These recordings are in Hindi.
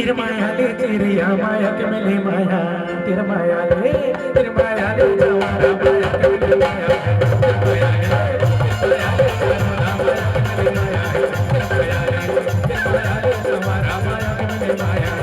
तिर माया ले चिड़िया माया के मिले माया तिर माया ले जवाना माया के मिले माया तिर माया ले जवाना माया के मिले माया तिर माया ले जवाना माया के मिले माया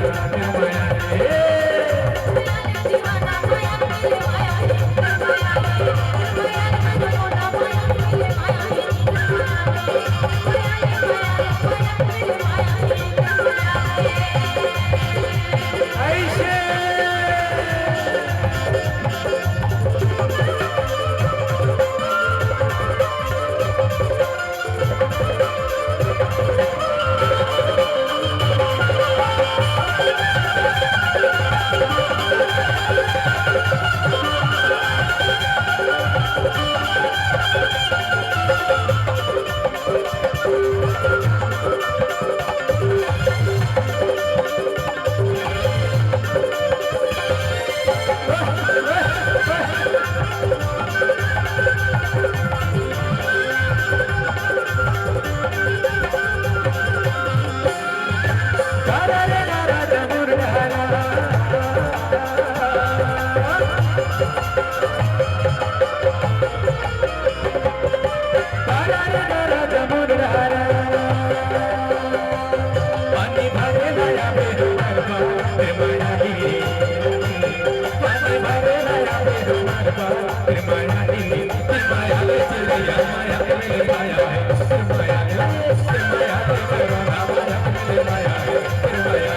तिर माया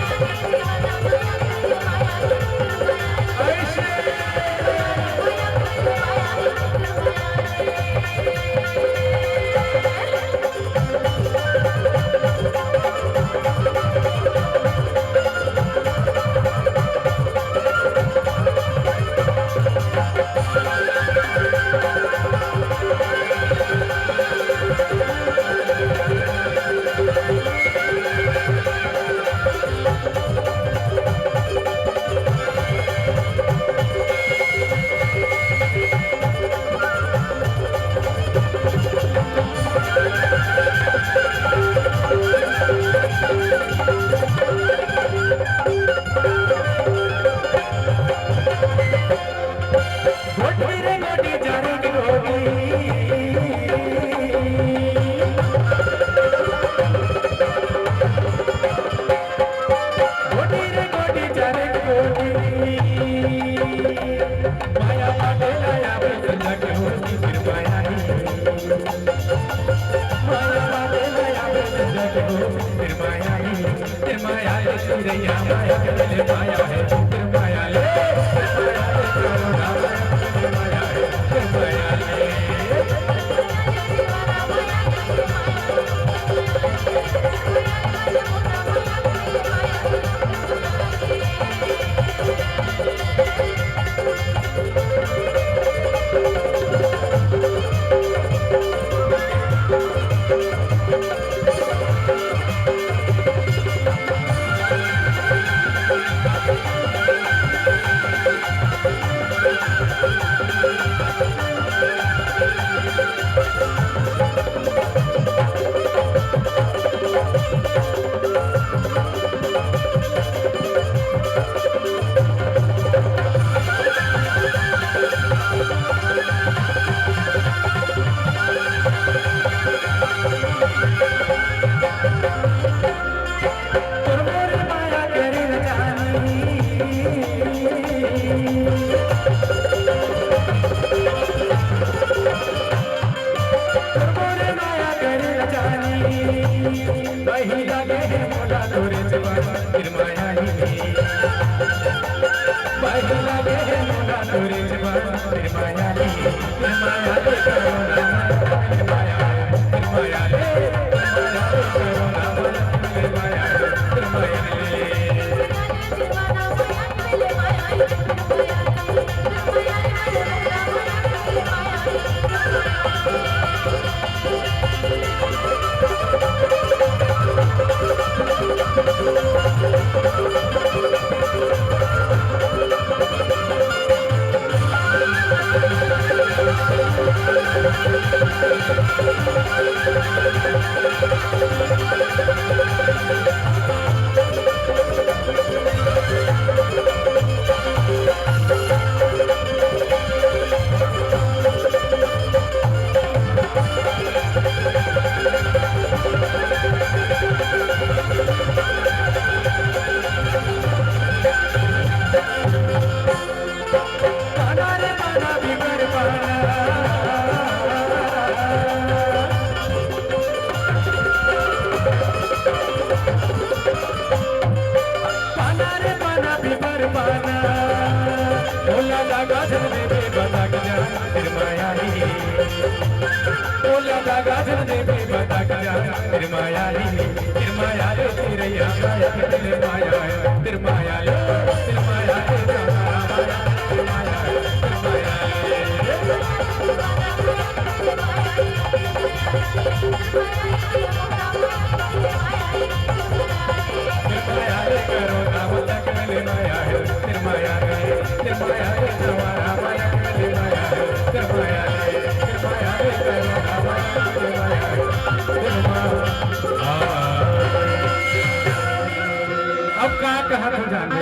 ले दागा जन देवे बता गया तेरे माया ली ओला दागा जन देवे बता गया तेरे माया ली तेरे माया रे तेरे या माया तेरे माया तेरे माया तेरे माया तेरे माया करो ना बता के ले माया है तेरे माया तेरे माया हमारा माया के माया तेरे माया करो ना बता के माया तेरे माया अब का कहा जाना